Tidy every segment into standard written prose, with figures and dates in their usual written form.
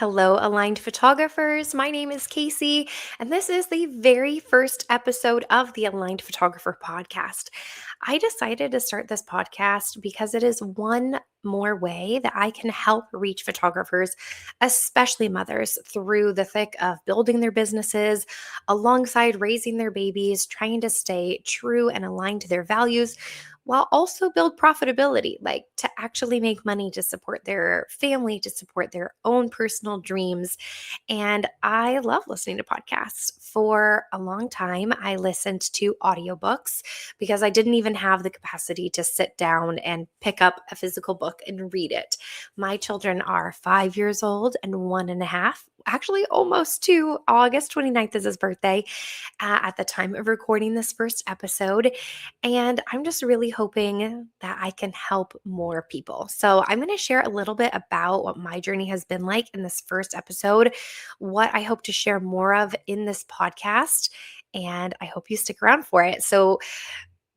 Hello, aligned photographers. My name is Casey, and this is the very first episode of the Aligned Photographer podcast. I decided to start this podcast because it is one more way that I can help reach photographers, especially mothers, through the thick of building their businesses, alongside raising their babies, trying to stay true and aligned to their values while also build profitability, like to actually make money to support their family, to support their own personal dreams. And I love listening to podcasts. For a long time, I listened to audiobooks because I didn't even have the capacity to sit down and pick up a physical book and read it. My children are 5 years old and 1.5. Actually, almost two. August 29th is his birthday at the time of recording this first episode. And I'm just really hoping that I can help more people. So, I'm going to share a little bit about what my journey has been like in this first episode, what I hope to share more of in this podcast. And I hope you stick around for it. So,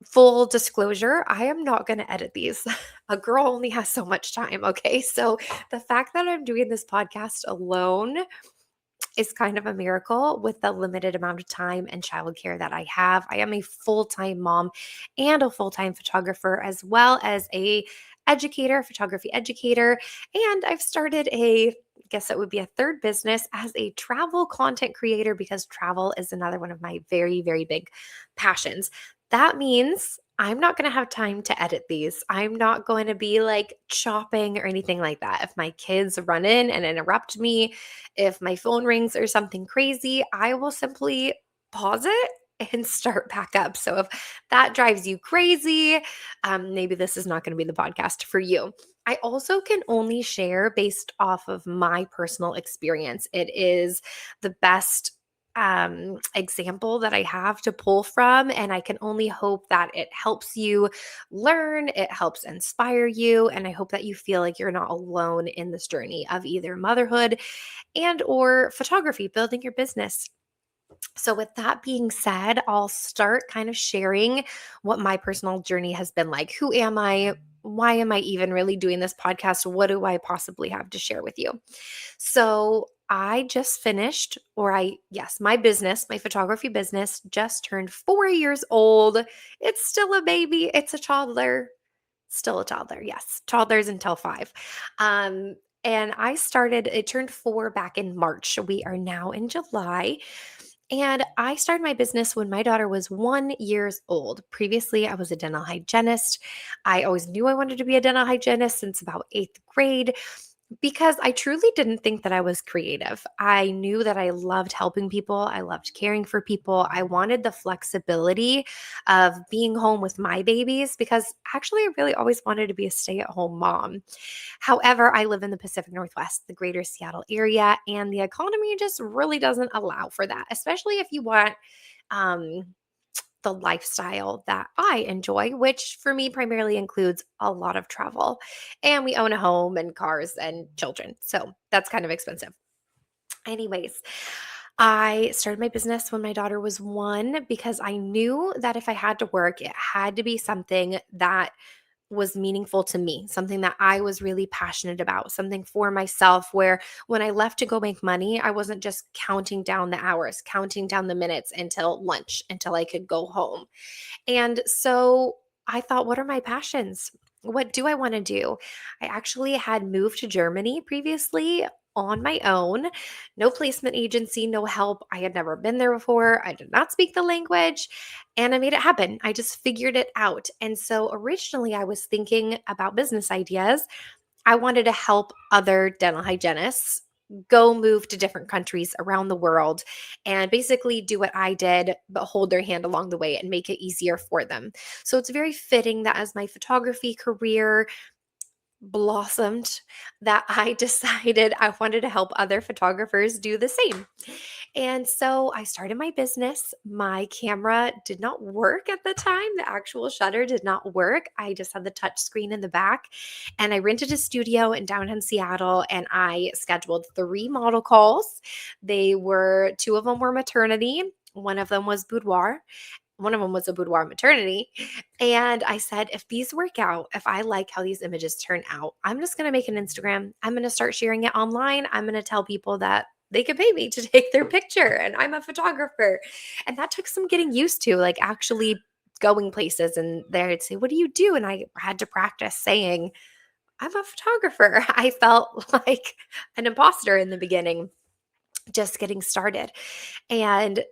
full disclosure, I am not going to edit these. A girl only has so much time. Okay. So, the fact that I'm doing this podcast alone is kind of a miracle with the limited amount of time and childcare that I have. I am a full-time mom and a full-time photographer as well as a educator, photography educator, and I've started I guess that would be a third business as a travel content creator because travel is another one of my very, very big passions. That means I'm not going to have time to edit these. I'm not going to be like chopping or anything like that. If my kids run in and interrupt me, if my phone rings or something crazy, I will simply pause it and start back up. So if that drives you crazy, maybe this is not going to be the podcast for you. I also can only share based off of my personal experience. It is the best example that I have to pull from. And I can only hope that it helps you learn, it helps inspire you. And I hope that you feel like you're not alone in this journey of either motherhood and or photography, building your business. So with that being said, I'll start kind of sharing what my personal journey has been like. Who am I? Why am I even really doing this podcast? What do I possibly have to share with you? So, I just finished, yes, my business, my photography business just turned 4 years old. It's still a baby. It's a toddler. Still a toddler. Yes. Toddlers until 5. And it turned 4 back in March. We are now in July. And I started my business when my daughter was 1 years old. Previously, I was a dental hygienist. I always knew I wanted to be a dental hygienist since about eighth grade because I truly didn't think that I was creative. I knew that I loved helping people. I loved caring for people. I wanted the flexibility of being home with my babies because actually I really always wanted to be a stay-at-home mom. However, I live in the Pacific Northwest, the greater Seattle area, and the economy just really doesn't allow for that, especially if you want um the lifestyle that I enjoy, which for me primarily includes a lot of travel. And we own a home and cars and children. So that's kind of expensive. Anyways, I started my business when my daughter was 1 because I knew that if I had to work, it had to be something that was meaningful to me, something that I was really passionate about, something for myself where when I left to go make money, I wasn't just counting down the hours, counting down the minutes until lunch, until I could go home. And so I thought, what are my passions? What do I want to do? I actually had moved to Germany previously on my own, no placement agency, no help. I had never been there before. I did not speak the language, and I made it happen. I just figured it out. And so originally, I was thinking about business ideas. I wanted to help other dental hygienists go move to different countries around the world and basically do what I did, but hold their hand along the way and make it easier for them. So it's very fitting that as my photography career blossomed, that I decided I wanted to help other photographers do the same. And so I started my business. My camera did not work at the time. The actual shutter did not work. I just had the touch screen in the back. And I rented a studio in downtown Seattle and I scheduled 3 model calls. Two of them were maternity, one of them was boudoir. one of them was a boudoir maternity. And I said, if these work out, if I like how these images turn out, I'm just going to make an Instagram. I'm going to start sharing it online. I'm going to tell people that they could pay me to take their picture and I'm a photographer. And that took some getting used to, like actually going places and they'd say, what do you do? And I had to practice saying, I'm a photographer. I felt like an imposter in the beginning, just getting started. And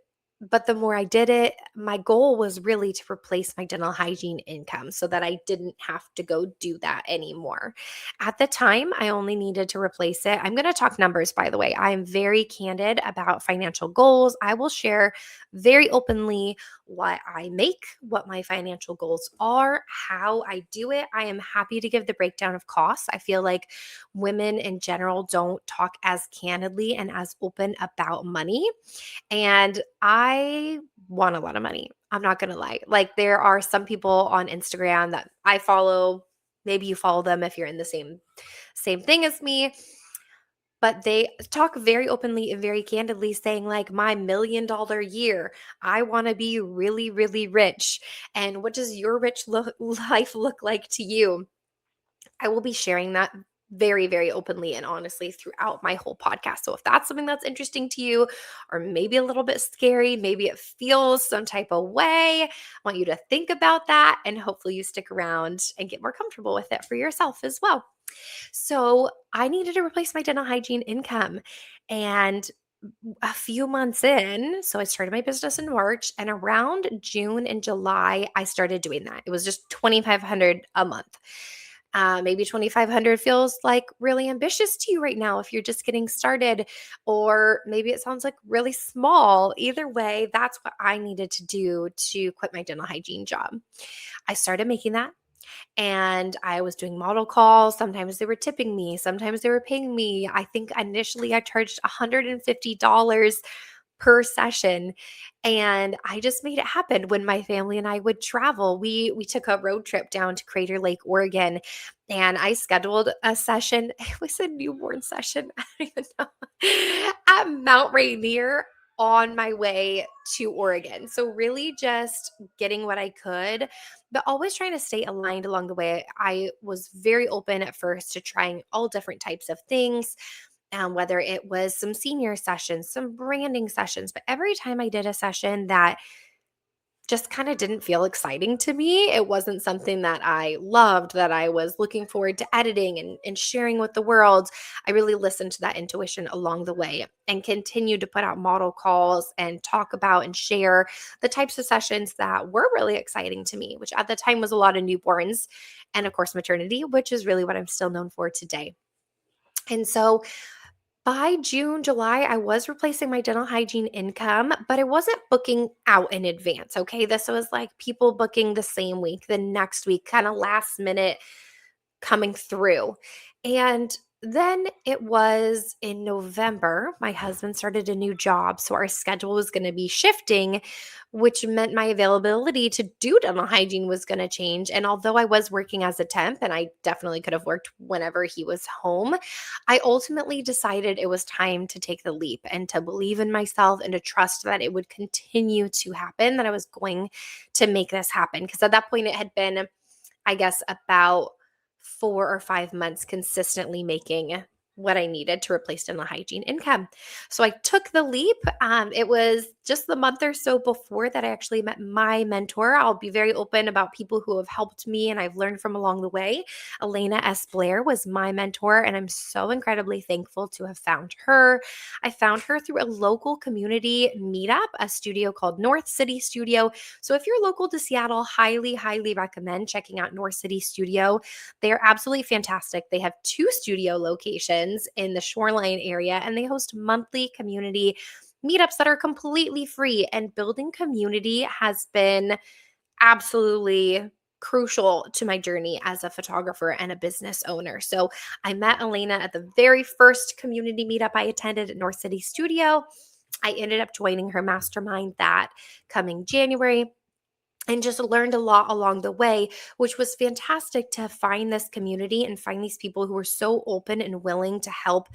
but the more I did it, my goal was really to replace my dental hygiene income so that I didn't have to go do that anymore. At the time, I only needed to replace it. I'm going to talk numbers, by the way. I am very candid about financial goals. I will share very openly what I make, what my financial goals are, how I do it. I am happy to give the breakdown of costs. I feel like women in general don't talk as candidly and as open about money. And I want a lot of money. I'm not going to lie. Like, there are some people on Instagram that I follow. Maybe you follow them if you're in the same thing as me, but they talk very openly and very candidly saying like my $1 million year, I want to be really really rich. And what does your life look like to you? I will be sharing that very, very openly and honestly throughout my whole podcast. So if that's something that's interesting to you, or maybe a little bit scary, maybe it feels some type of way, I want you to think about that and hopefully you stick around and get more comfortable with it for yourself as well. So I needed to replace my dental hygiene income. And a few months in, so I started my business in March, and around June and July, I started doing that. It was just 2,500 a month. Maybe 2,500 feels like really ambitious to you right now if you're just getting started, or maybe it sounds like really small. Either way, that's what I needed to do to quit my dental hygiene job. I started making that and I was doing model calls. Sometimes they were tipping me, sometimes they were paying me. I think initially I charged $150 per session, and I just made it happen. When my family and I would travel, we took a road trip down to Crater Lake, Oregon, and I scheduled a session. It was a newborn session. I don't even know. At Mount Rainier on my way to Oregon. So really just getting what I could, but always trying to stay aligned along the way. I was very open at first to trying all different types of things, whether it was some senior sessions, some branding sessions. But every time I did a session that just kind of didn't feel exciting to me, it wasn't something that I loved, that I was looking forward to editing and sharing with the world, I really listened to that intuition along the way and continued to put out model calls and talk about and share the types of sessions that were really exciting to me, which at the time was a lot of newborns and, of course, maternity, which is really what I'm still known for today. And so by June, July, I was replacing my dental hygiene income, but I wasn't booking out in advance. Okay. This was like people booking the same week, the next week, kind of last minute coming through. And then it was in November, my husband started a new job. So our schedule was going to be shifting, which meant my availability to do dental hygiene was going to change. And although I was working as a temp and I definitely could have worked whenever he was home, I ultimately decided it was time to take the leap and to believe in myself and to trust that it would continue to happen, that I was going to make this happen. Because at that point, it had been, I guess, about 4 or 5 months consistently making what I needed to replace dental hygiene income. So I took the leap. It was just the month or so before that I actually met my mentor. I'll be very open about people who have helped me and I've learned from along the way. Elena S. Blair was my mentor, and I'm so incredibly thankful to have found her. I found her through a local community meetup, a studio called North City Studio. So if you're local to Seattle, highly, highly recommend checking out North City Studio. They are absolutely fantastic. They have 2 studio locations in the Shoreline area, and they host monthly community meetups that are completely free. And building community has been absolutely crucial to my journey as a photographer and a business owner. So I met Elena at the very first community meetup I attended at North City Studio. I ended up joining her mastermind that coming January, and just learned a lot along the way, which was fantastic to find this community and find these people who were so open and willing to help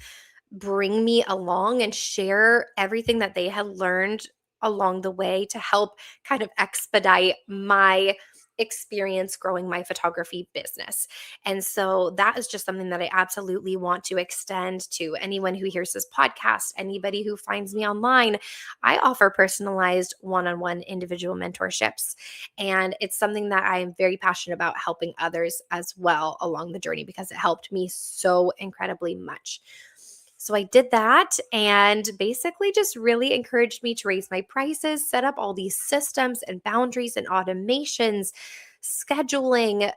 bring me along and share everything that they had learned along the way to help kind of expedite my experience growing my photography business. And so that is just something that I absolutely want to extend to anyone who hears this podcast, anybody who finds me online. I offer personalized one on one individual mentorships. And it's something that I am very passionate about helping others as well along the journey because it helped me so incredibly much. So I did that and basically just really encouraged me to raise my prices, set up all these systems and boundaries and automations, scheduling,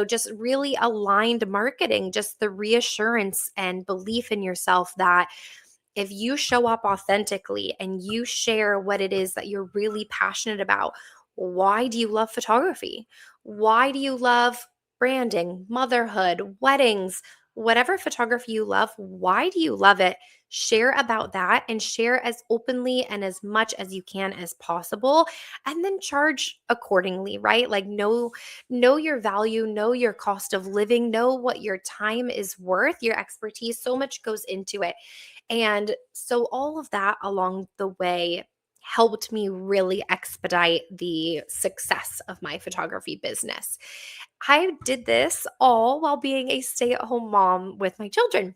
just really aligned marketing, just the reassurance and belief in yourself that if you show up authentically and you share what it is that you're really passionate about, why do you love photography? Why do you love branding, motherhood, weddings, whatever photography you love? Why do you love it? Share about that and share as openly and as much as you can as possible, and then charge accordingly, right? Like know your value, know your cost of living, know what your time is worth, your expertise. So much goes into it. And so all of that along the way helped me really expedite the success of my photography business. I did this all while being a stay at home mom with my children.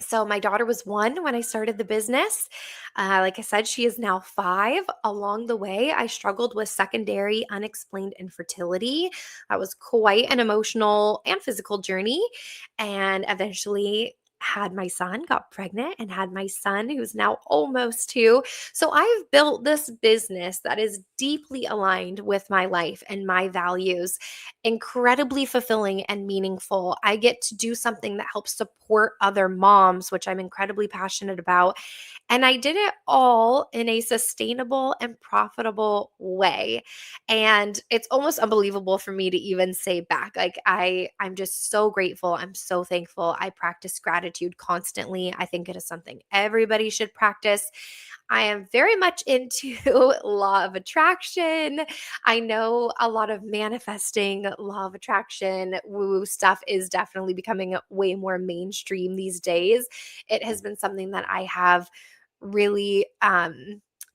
So my daughter was 1 when I started the business. Like I said, she is now 5. Along the way, I struggled with secondary unexplained infertility. That was quite an emotional and physical journey. And eventually had my son, got pregnant, and had my son, who's now almost 2. So I've built this business that is deeply aligned with my life and my values, incredibly fulfilling and meaningful. I get to do something that helps support other moms, which I'm incredibly passionate about. And I did it all in a sustainable and profitable way. And it's almost unbelievable for me to even say back. Like I'm just so grateful. I'm so thankful. I practice gratitude constantly. I think it is something everybody should practice. I am very much into law of attraction. I know a lot of manifesting, law of attraction, woo stuff is definitely becoming way more mainstream these days. It has been something that I have really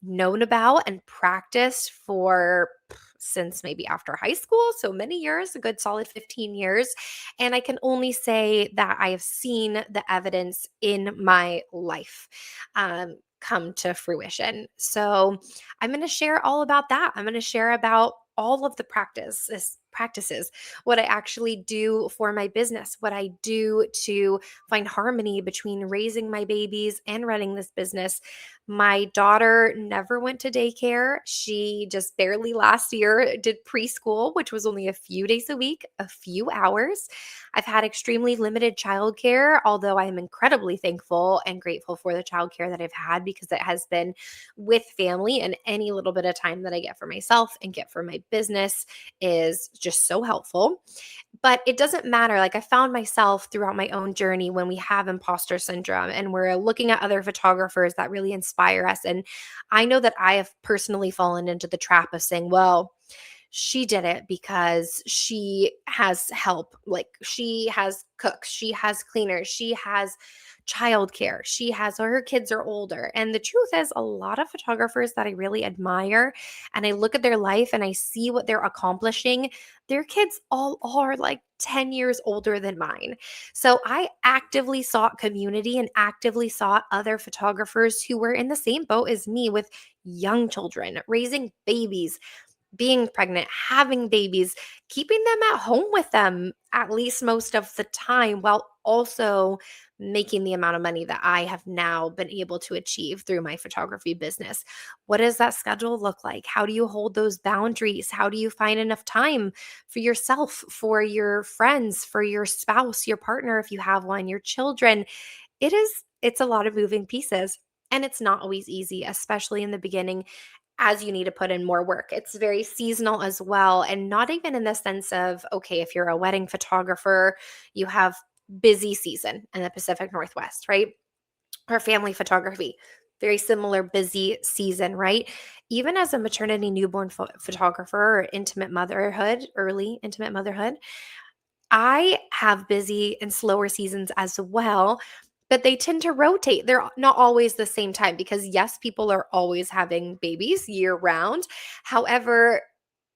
known about and practiced for since maybe after high school. So many years, a good solid 15 years. And I can only say that I have seen the evidence in my life. Come to fruition. So I'm going to share all about that. I'm going to share about all of the practices, what I actually do for my business, what I do to find harmony between raising my babies and running this business. My daughter never went to daycare. She just barely last year did preschool, which was only a few days a week, a few hours. I've had extremely limited childcare, although I am incredibly thankful and grateful for the childcare that I've had because it has been with family, and any little bit of time that I get for myself and get for my business is just so helpful. But it doesn't matter. Like I found myself throughout my own journey when we have imposter syndrome and we're looking at other photographers that really inspire us. And I know that I have personally fallen into the trap of saying, well, she did it because she has help. Like she has cooks, she has cleaners, she has childcare, she has, or her kids are older. And the truth is, a lot of photographers that I really admire and I look at their life and I see what they're accomplishing, their kids all are like 10 years older than mine. So I actively sought community and actively sought other photographers who were in the same boat as me with young children, raising babies, being pregnant, having babies, keeping them at home with them at least most of the time, while also making the amount of money that I have now been able to achieve through my photography business. What does that schedule look like? How do you hold those boundaries? How do you find enough time for yourself, for your friends, for your spouse, your partner, if you have one, your children? It's a lot of moving pieces. And it's not always easy, especially in the beginning as you need to put in more work. It's very seasonal as well. And not even in the sense of, okay, if you're a wedding photographer, you have busy season in the Pacific Northwest, right? Or family photography, very similar busy season, right? Even as a maternity newborn photographer or intimate motherhood, early intimate motherhood, I have busy and slower seasons as well. but they tend to rotate. They're not always the same time because, yes, people are always having babies year round. However,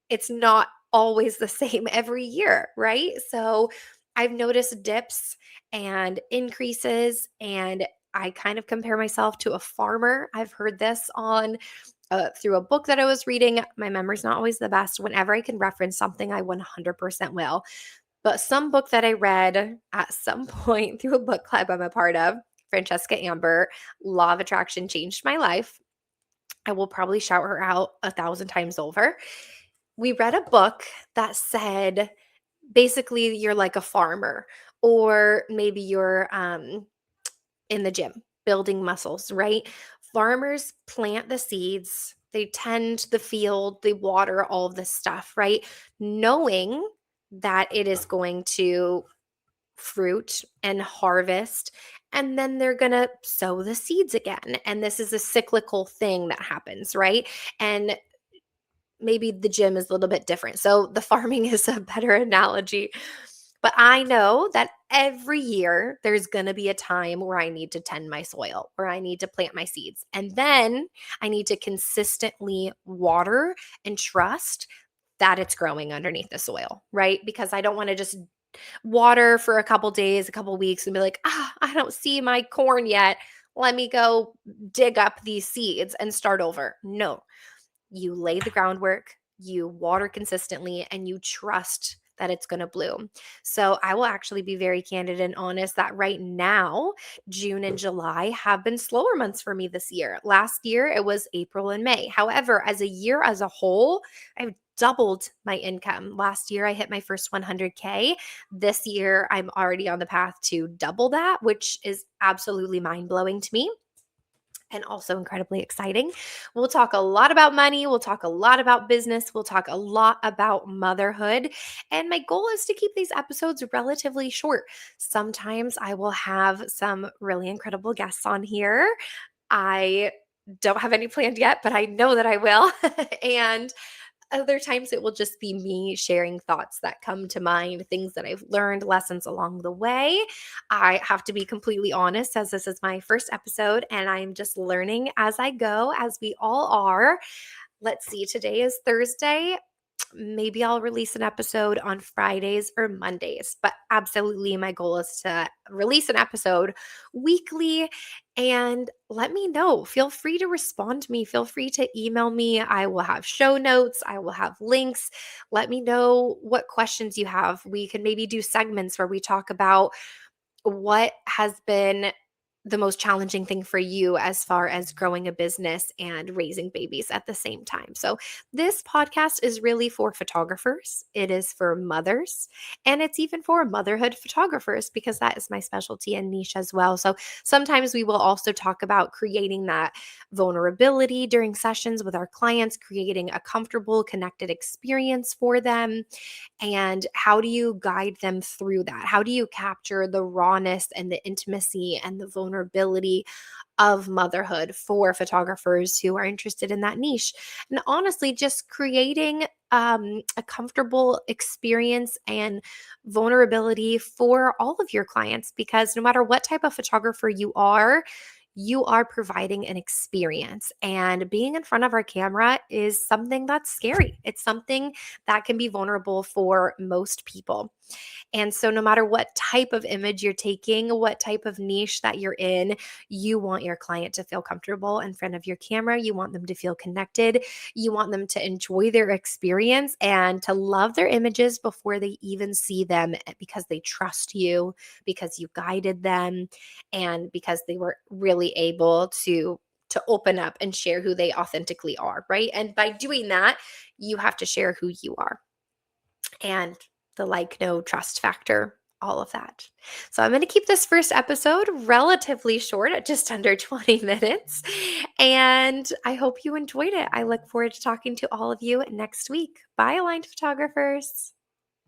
it's not always the same every year, right? So I've noticed dips and increases, and I kind of compare myself to a farmer. I've heard this on through a book that I was reading. My memory's not always the best. Whenever I can reference something, I 100% will. But some book that I read at some point through a book club I'm a part of, Francesca Amber, Law of Attraction changed my life. I will probably shout her out 1,000 times over. We read a book that said basically you're like a farmer, or maybe you're in the gym building muscles, right? Farmers plant the seeds, they tend the field, they water all of this stuff, right? Knowing that it is going to fruit and harvest, and then they're going to sow the seeds again. And this is a cyclical thing that happens, right? And maybe the gym is a little bit different. So the farming is a better analogy. But I know that every year there's going to be a time where I need to tend my soil, where I need to plant my seeds. And then I need to consistently water and trust that it's growing underneath the soil, right? Because I don't want to just water for a couple days, a couple weeks, and be like, I don't see my corn yet. Let me go dig up these seeds and start over. No, you lay the groundwork, you water consistently, and you trust that it's going to bloom. So I will actually be very candid and honest that right now, June and July have been slower months for me this year. Last year, it was April and May. However, as a year as a whole, I've doubled my income. Last year, I hit my first 100K. This year, I'm already on the path to double that, which is absolutely mind blowing to me and also incredibly exciting. We'll talk a lot about money. We'll talk a lot about business. We'll talk a lot about motherhood. And my goal is to keep these episodes relatively short. Sometimes I will have some really incredible guests on here. I don't have any planned yet, but I know that I will. And other times it will just be me sharing thoughts that come to mind, things that I've learned, lessons along the way. I have to be completely honest, as this is my first episode and I'm just learning as I go, as we all are. Let's see, today is Thursday. Maybe I'll release an episode on Fridays or Mondays, but absolutely my goal is to release an episode weekly. And let me know. Feel free to respond to me. Feel free to email me. I will have show notes, I will have links. Let me know what questions you have. We can maybe do segments where we talk about what has been the most challenging thing for you as far as growing a business and raising babies at the same time. So, this podcast is really for photographers, it is for mothers, and it's even for motherhood photographers because that is my specialty and niche as well. So, sometimes we will also talk about creating that vulnerability during sessions with our clients, creating a comfortable, connected experience for them. And how do you guide them through that? How do you capture the rawness and the intimacy and the vulnerability of motherhood for photographers who are interested in that niche? And honestly, just creating a comfortable experience and vulnerability for all of your clients, because no matter what type of photographer you are providing an experience. And being in front of our camera is something that's scary. It's something that can be vulnerable for most people. And so, no matter what type of image you're taking, what type of niche that you're in, you want your client to feel comfortable in front of your camera. You want them to feel connected. You want them to enjoy their experience and to love their images before they even see them, because they trust you, because you guided them, and because they were really able to open up and share who they authentically are, right? And by doing that, you have to share who you are. And the like, no trust factor, all of that. So I'm going to keep this first episode relatively short at just under 20 minutes. And I hope you enjoyed it. I look forward to talking to all of you next week. Bye, aligned photographers.